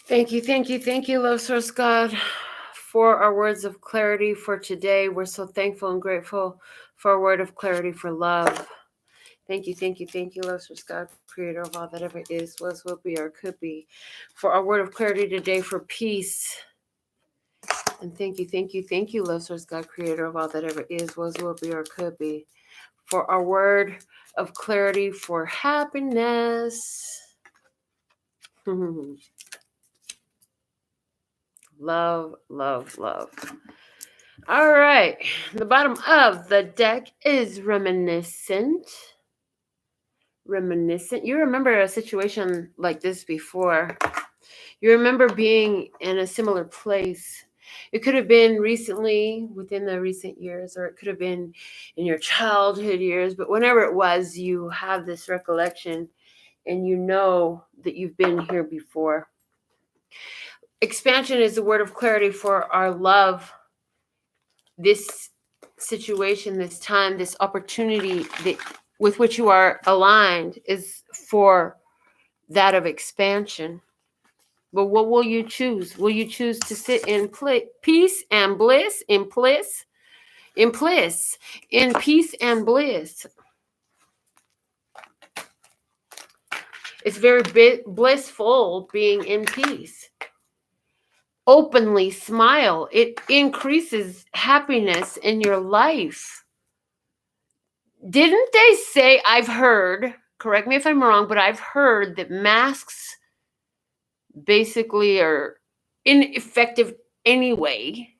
Thank you, love source God, for our words of clarity for today. We're so thankful and grateful for a word of clarity for love. Thank you, love source God, creator of all that ever is, was, will be, or could be, for our word of clarity today for peace. And thank you, love source God, creator of all that ever is, was, will be, or could be, for our word of clarity for happiness. Love, love, love. All right. The bottom of the deck is reminiscent. Reminiscent. You remember a situation like this before. You remember being in a similar place. It could have been recently, within the recent years, or it could have been in your childhood years. But whenever it was, you have this recollection and you know that you've been here before. Expansion is the word of clarity for our love. This situation, this time, this opportunity that with which you are aligned is for that of expansion. But what will you choose? Will you choose to sit in peace and bliss, in bliss, in bliss, in peace and bliss? It's very blissful being in peace. Openly smile. It increases happiness in your life. Didn't they say, I've heard, correct me if I'm wrong, but I've heard that masks basically are ineffective anyway.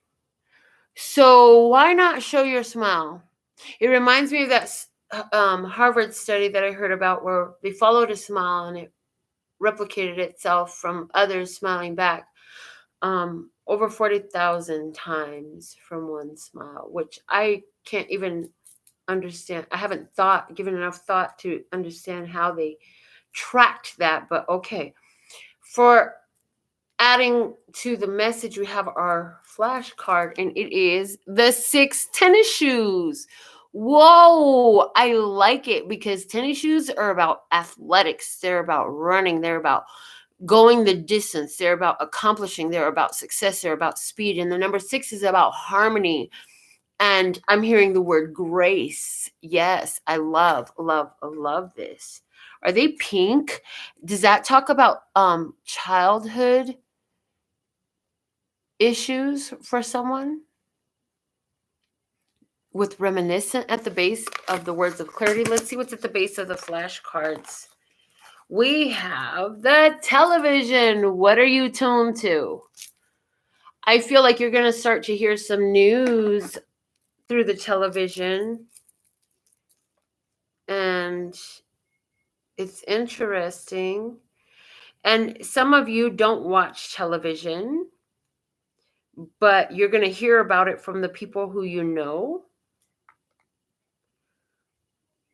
So why not show your smile? It reminds me of that Harvard study that I heard about where they followed a smile and it replicated itself from others smiling back over 40,000 times from one smile, which I can't even understand. I haven't given enough thought to understand how they tracked that, but okay. For adding to the message, we have our flashcard, and it is the 6 tennis shoes. Whoa, I like it because tennis shoes are about athletics. They're about running. They're about going the distance. They're about accomplishing. They're about success. They're about speed. And the number 6 is about harmony. And I'm hearing the word grace. Yes, I love this. Are they pink? Does that talk about childhood issues for someone? With reminiscent at the base of the words of clarity. Let's see what's at the base of the flashcards. We have the television. What are you tuned to? I feel like you're going to start to hear some news through the television. And it's interesting. And some of you don't watch television, but you're going to hear about it from the people who you know.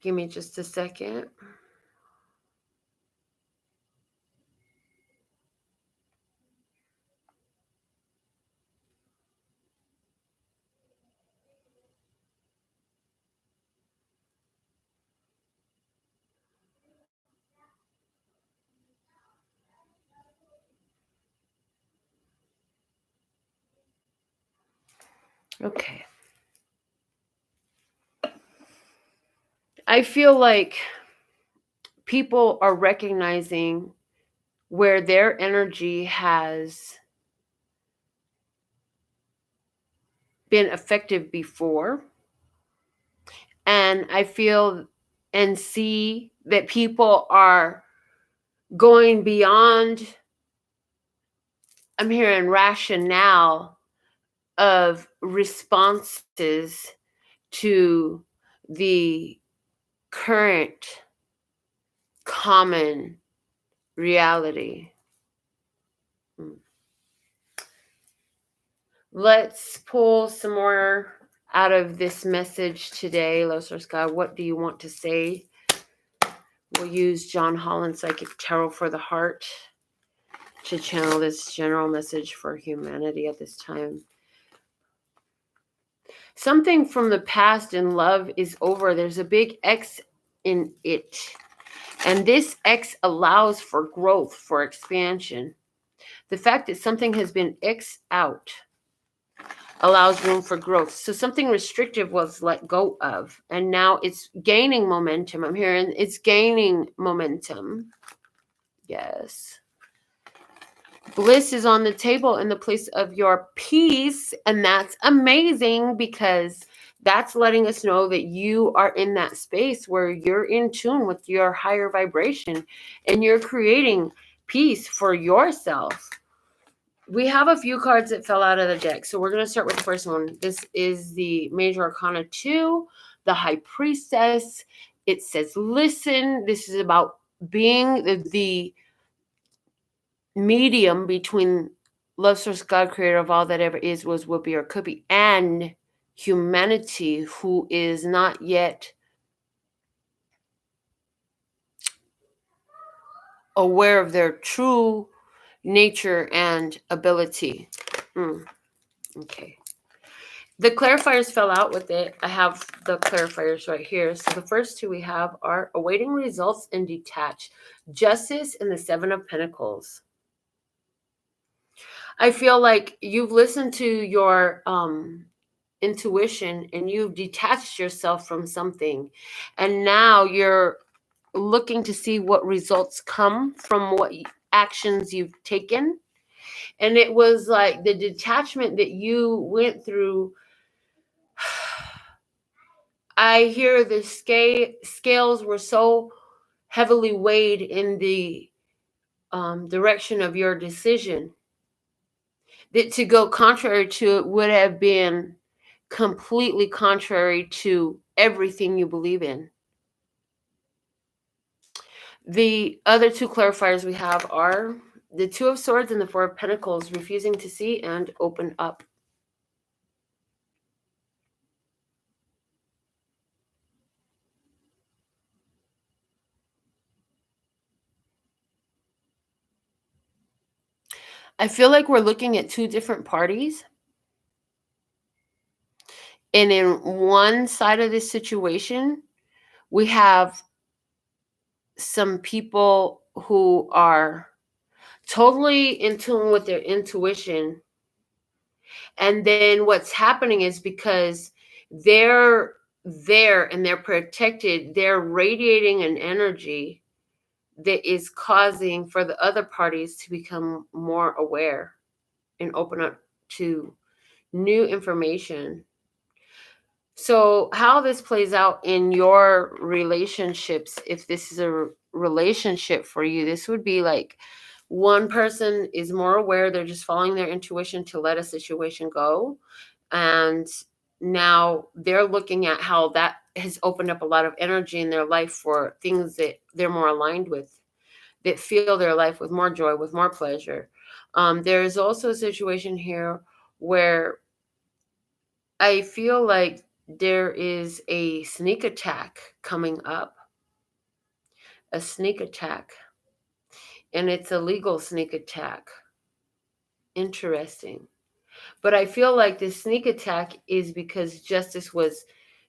Give me just a second. Okay. I feel like people are recognizing where their energy has been effective before. And I feel and see that people are going beyond, I'm hearing rationale of responses to the current common reality. Let's pull some more out of this message today. Low Source God, what do you want to say? We'll use John Holland Psychic Tarot for the Heart to channel this general message for humanity at this time. Something from the past in love is over. There's a big X in it. And this X allows for growth, for expansion. The fact that something has been X'd out allows room for growth. So something restrictive was let go of, and now it's gaining momentum. I'm hearing it's gaining momentum. Yes. Bliss is on the table in the place of your peace, and that's amazing because that's letting us know that you are in that space where you're in tune with your higher vibration and you're creating peace for yourself. We have a few cards that fell out of the deck, so we're going to start with the first one. This is the Major Arcana 2, the High Priestess. It says, listen. This is about being the medium between love source, God, creator of all that ever is, was, will be, or could be, and humanity who is not yet aware of their true nature and ability. Okay. The clarifiers fell out with it. I have the clarifiers right here. So the first two we have are awaiting results and detached. Justice and the Seven of Pentacles. I feel like you've listened to your intuition and you've detached yourself from something. And now you're looking to see what results come from what actions you've taken. And it was like the detachment that you went through. I hear the scales were so heavily weighed in the direction of your decision that to go contrary to it would have been completely contrary to everything you believe in. The other two clarifiers we have are the Two of Swords and the Four of Pentacles, refusing to see and open up. I feel like we're looking at two different parties. And in one side of this situation, we have some people who are totally in tune with their intuition. And then what's happening is because they're there and they're protected, they're radiating an energy that is causing for the other parties to become more aware and open up to new information. So how this plays out in your relationships, if this is a relationship for you, this would be like one person is more aware, they're just following their intuition to let a situation go. And now they're looking at how that has opened up a lot of energy in their life for things that they're more aligned with, that fill their life with more joy, with more pleasure. There is also a situation here where I feel like there is a sneak attack coming up. A sneak attack. And it's a legal sneak attack. Interesting. But I feel like this sneak attack is because justice was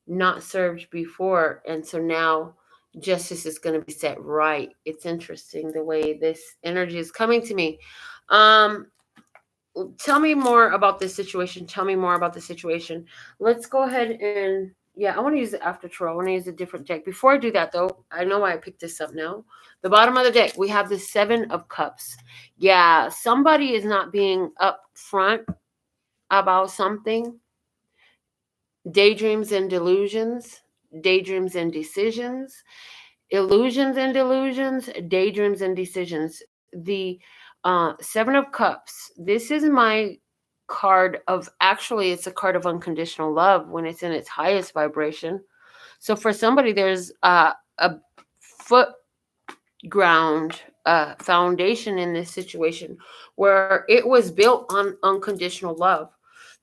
not served before. And so now justice is going to be set right. It's interesting the way this energy is coming to me. Tell me more about this situation. Tell me more about the situation. Let's go ahead and, yeah, I want to use the After Tarot. I want to use a different deck. Before I do that, though, I know why I picked this up now. The bottom of the deck, we have the Seven of Cups. Yeah, somebody is not being upfront about something. Daydreams and delusions. Daydreams and decisions. Illusions and delusions. Daydreams and decisions. The Seven of Cups. This is my card of, actually, it's a card of unconditional love when it's in its highest vibration. So for somebody, there's a foot ground, foundation in this situation where it was built on unconditional love.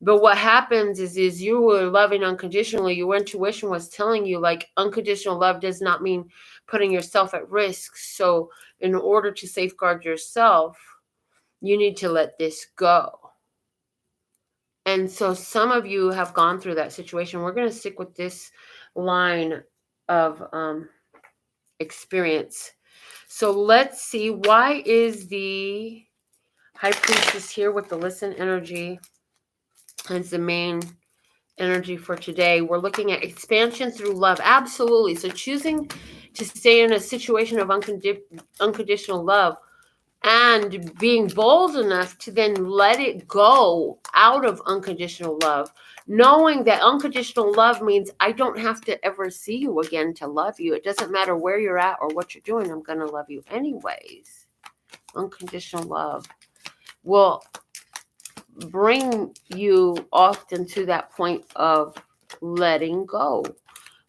But what happens is you were loving unconditionally. Your intuition was telling you, like, unconditional love does not mean putting yourself at risk. So in order to safeguard yourself, you need to let this go. And so some of you have gone through that situation. We're going to stick with this line of experience. So let's see, why is the High Priestess here with the listen energy. It's the main energy for today. We're looking at expansion through love. Absolutely. So choosing to stay in a situation of unconditional love and being bold enough to then let it go out of unconditional love, knowing that unconditional love means I don't have to ever see you again to love you. It doesn't matter where you're at or what you're doing. I'm going to love you anyways. Unconditional love will bring you often to that point of letting go.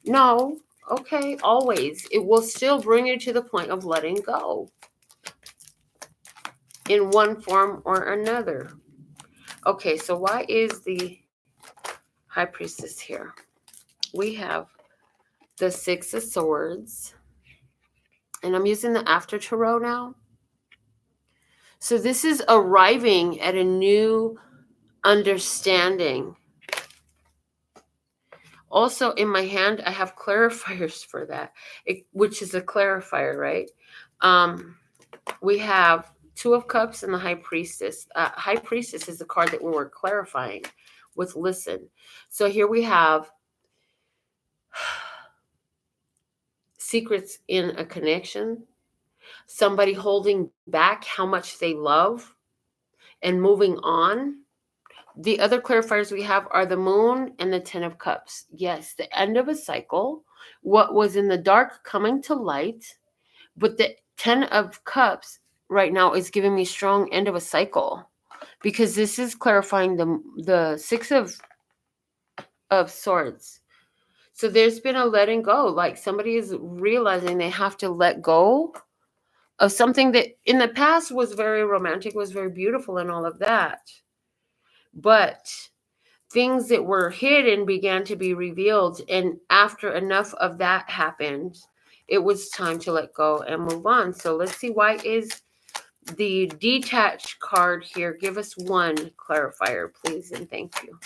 No, okay, always. It will still bring you to the point of letting go in one form or another. Okay, so why is the High Priestess here? We have the Six of Swords, and I'm using the After Tarot now. So this is arriving at a new understanding. Also in my hand, I have clarifiers for that, which is a clarifier, right? We have Two of Cups and the High Priestess. High Priestess is the card that we were clarifying with listen. So here we have secrets in a connection, somebody holding back how much they love and moving on. The other clarifiers we have are the Moon and the Ten of Cups. Yes, the end of a cycle, what was in the dark coming to light, but the Ten of Cups right now is giving me strong end of a cycle, because this is clarifying the Six of Swords. So there's been a letting go, like somebody is realizing they have to let go of something that in the past was very romantic, was very beautiful and all of that. But things that were hidden began to be revealed. And after enough of that happened, it was time to let go and move on. So let's see, why is the detached card here? Give us one clarifier, please, and thank you.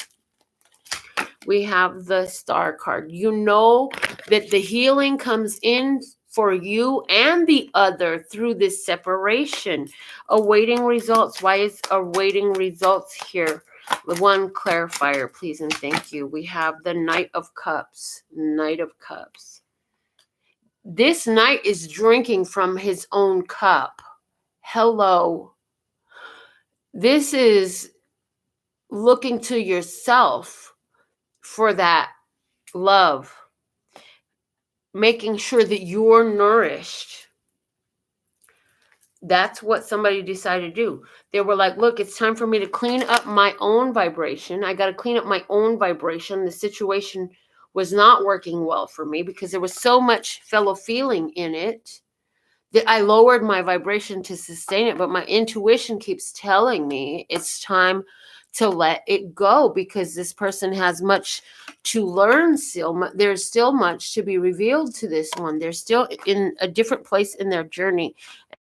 We have the Star card. You know that the healing comes in for you and the other through this separation. Awaiting results. Why is awaiting results here? The one clarifier, please, and thank you. We have the Knight of Cups. Knight of Cups. This knight is drinking from his own cup. Hello. This is looking to yourself for that love, making sure that you're nourished. That's what somebody decided to do. They were like, look, it's time for me to clean up my own vibration. I got to clean up my own vibration. The situation was not working well for me because there was so much fellow feeling in it that I lowered my vibration to sustain it. But my intuition keeps telling me it's time to let it go, because this person has much to learn still. There's still much to be revealed to this one. They're still in a different place in their journey,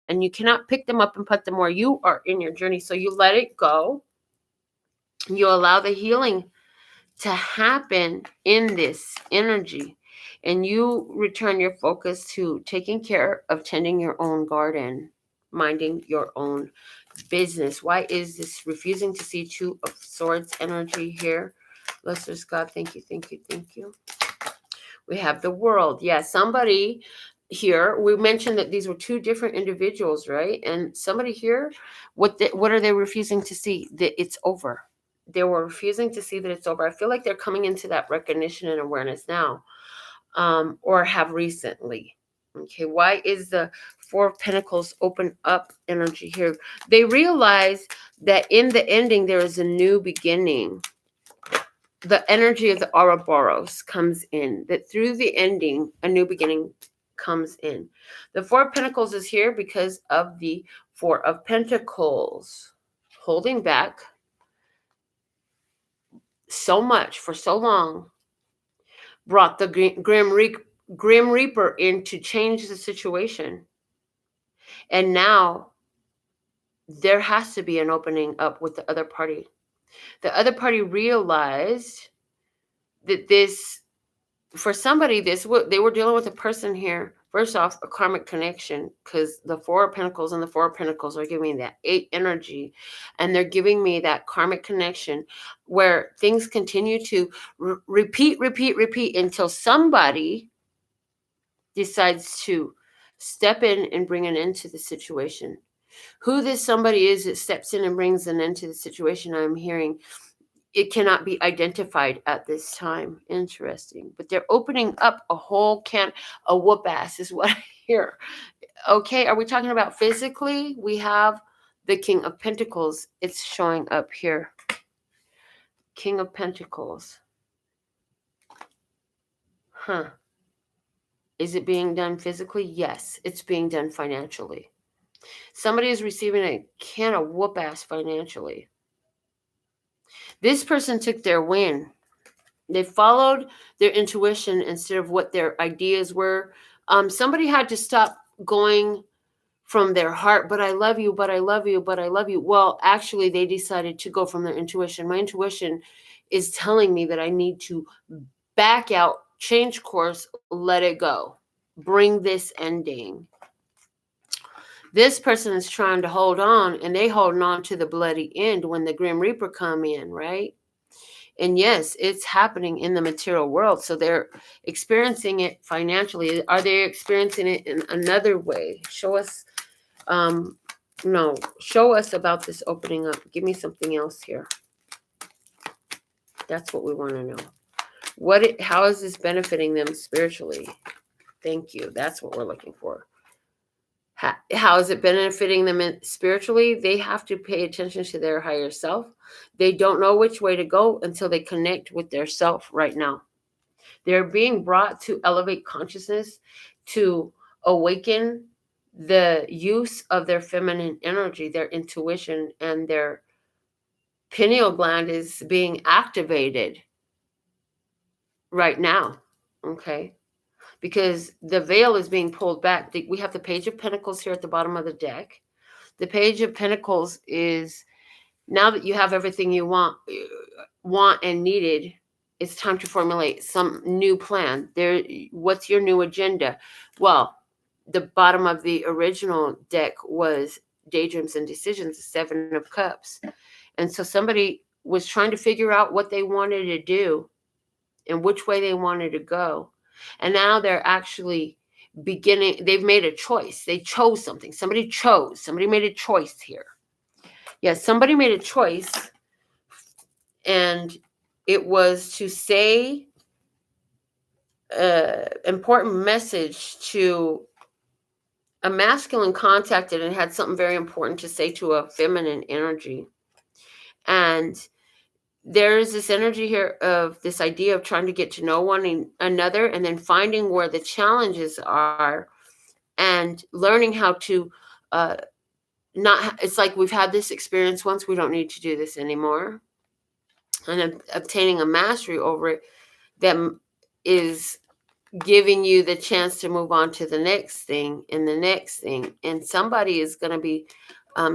and you cannot pick them up and put them where you are in your journey. So you let it go. You allow the healing to happen in this energy, and you return your focus to taking care of tending your own garden, minding your own business. Why is this refusing to see Two of Swords energy here? Blessed God, thank you, thank you, thank you. We have the World. Yeah, somebody here, we mentioned that these were two different individuals, right? And somebody here, what are they refusing to see? That it's over. They were refusing to see that it's over. I feel like they're coming into that recognition and awareness now, or have recently. Okay, why is the Four of Pentacles open up energy here? They realize that in the ending, there is a new beginning. The energy of the Ouroboros comes in, that through the ending, a new beginning comes in. The Four of Pentacles is here because of the Four of Pentacles. Holding back so much for so long brought the Grim Reaper in to change the situation. And now there has to be an opening up with the other party. The other party realized that this, for somebody, they were dealing with a person here First off, a karmic connection, because the Four of Pentacles and the Four of Pentacles are giving me that 8 energy, and they're giving me that karmic connection where things continue to repeat until somebody decides to step in and bring an end to the situation. Who this somebody is that steps in and brings an end to the situation, I'm hearing it cannot be identified at this time. Interesting. But they're opening up a whole a whoop ass is what I hear. Okay, are we talking about physically? We have the King of Pentacles. It's showing up here. King of Pentacles. Huh. Is it being done physically? Yes, it's being done financially. Somebody is receiving a can of whoop ass financially. This person took their win. They followed their intuition instead of what their ideas were. Somebody had to stop going from their heart, but I love you, but I love you, but I love you. Well, actually, they decided to go from their intuition. My intuition is telling me that I need to back out, change course, let it go. Bring this ending. This person is trying to hold on, and they holding on to the bloody end when the Grim Reaper come in, right? And yes, it's happening in the material world. So they're experiencing it financially. Are they experiencing it in another way? Show us, show us about this opening up. Give me something else here. That's what we want to know. How is this benefiting them spiritually? Thank you. That's what we're looking for. How is it benefiting them spiritually? They have to pay attention to their higher self. They don't know which way to go until they connect with their self right now. They're being brought to elevate consciousness, to awaken the use of their feminine energy, their intuition, and their pineal gland is being activated right now. Okay. Because the veil is being pulled back. We have the Page of Pentacles here at the bottom of the deck. The Page of Pentacles is, now that you have everything you want and needed, it's time to formulate some new plan. What's your new agenda? Well, the bottom of the original deck was Daydreams and Decisions, the Seven of Cups. And so somebody was trying to figure out what they wanted to do and which way they wanted to go. And now they're actually they've made a choice. They chose something. Somebody made a choice here. Yes, somebody made a choice, and it was to say an important message to a masculine contacted and had something very important to say to a feminine energy. And there's this energy here of this idea of trying to get to know one another and then finding where the challenges are and learning how to it's like we've had this experience once, we don't need to do this anymore. And obtaining a mastery over it that is giving you the chance to move on to the next thing and the next thing. And somebody is going to be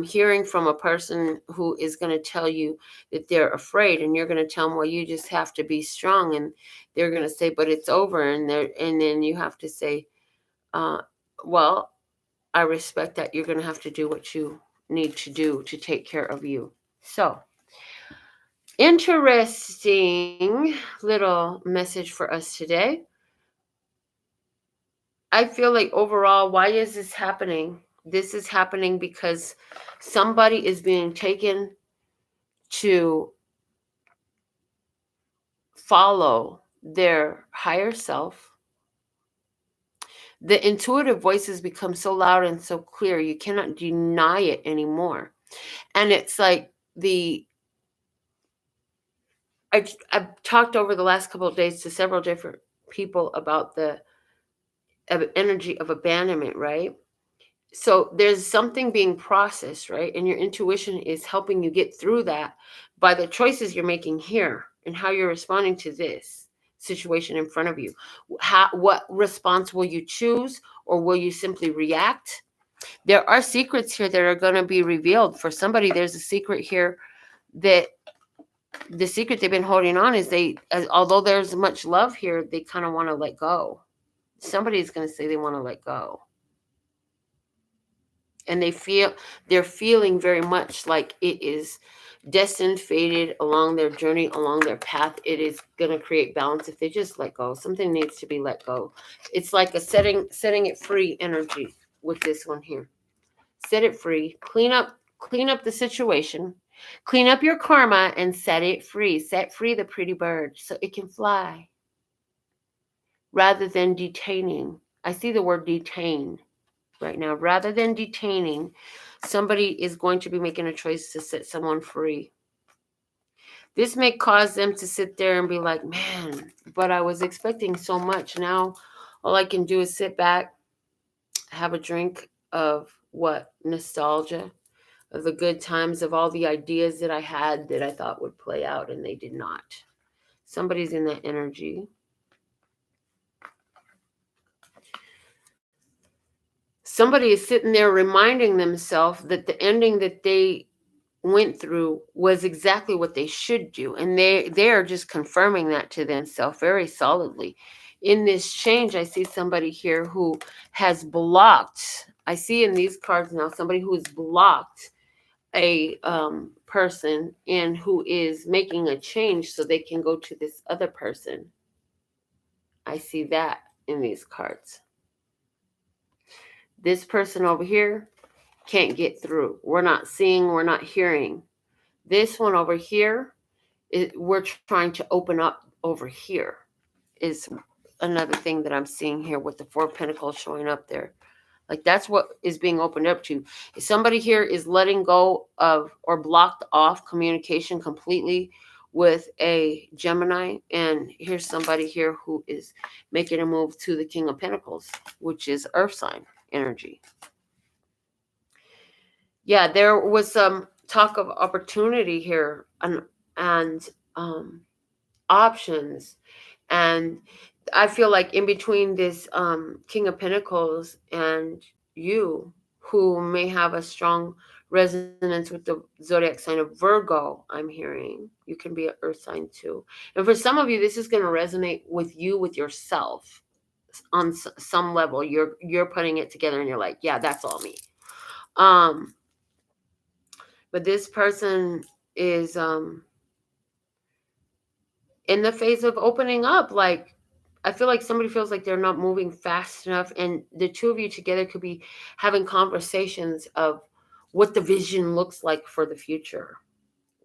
hearing from a person who is going to tell you that they're afraid, and you're going to tell them, well, you just have to be strong. And they're going to say, but it's over. And then you have to say, well, I respect that. You're going to have to do what you need to do to take care of you. So, interesting little message for us today. I feel like overall, why is this happening? This is happening because somebody is being taken to follow their higher self. The intuitive voices become so loud and so clear, you cannot deny it anymore. And it's like I've talked over the last couple of days to several different people about the energy of abandonment, right? So there's something being processed, right? And your intuition is helping you get through that by the choices you're making here and how you're responding to this situation in front of you. What response will you choose, or will you simply react? There are secrets here that are going to be revealed. For somebody, there's a secret here that the secret they've been holding on is although there's much love here, they kind of want to let go. somebody's going to say they want to let go. And they're feeling very much like it is destined, fated along their journey, along their path. It is going to create balance if they just let go. Something needs to be let go. It's like a setting it free energy with this one here. Set it free. Clean up the situation. Clean up your karma and set it free. Set free the pretty bird so it can fly. Rather than detaining. I see the word detain right now. Rather than detaining, somebody is going to be making a choice to set someone free. This may cause them to sit there and be like, man, but I was expecting so much. Now all I can do is sit back, have a drink of what? Nostalgia, of the good times, of all the ideas that I had that I thought would play out, and they did not. Somebody's in that energy. Somebody is sitting there reminding themselves that the ending that they went through was exactly what they should do, and they are just confirming that to themselves very solidly. In this change, I see somebody here who has blocked. I see in these cards now somebody who has blocked a person and who is making a change so they can go to this other person. I see that in these cards. This person over here can't get through. We're not seeing, we're not hearing. This one over here, we're trying to open up over here, is another thing that I'm seeing here with the Four of Pentacles showing up there. Like that's what is being opened up to. If somebody here is letting go of or blocked off communication completely with a Gemini, and here's somebody here who is making a move to the King of Pentacles, which is Earth sign energy. Yeah, there was some talk of opportunity here and options, and I feel like in between this King of Pentacles and you, who may have a strong resonance with the zodiac sign of Virgo, I'm hearing you can be an earth sign too. And for some of you, this is going to resonate with you, with yourself on some level. You're putting it together and you're like, yeah, that's all me. But this person is in the phase of opening up. Like, I feel like somebody feels like they're not moving fast enough, and the two of you together could be having conversations of what the vision looks like for the future.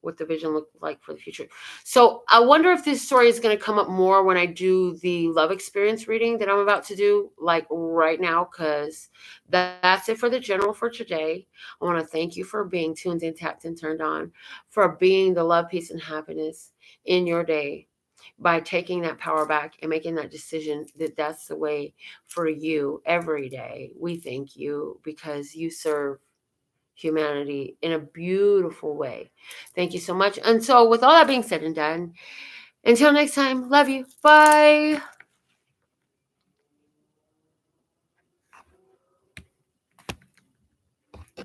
What the vision look like for the future. So I wonder if this story is going to come up more when I do the love experience reading that I'm about to do, like right now, because that's it for the general for today. I want to thank you for being tuned in, tapped, and turned on, for being the love, peace, and happiness in your day, by taking that power back and making that decision that that's the way for you every day. We thank you because you serve humanity in a beautiful way. Thank you so much. And so with all that being said and done, until next time, love you. Bye.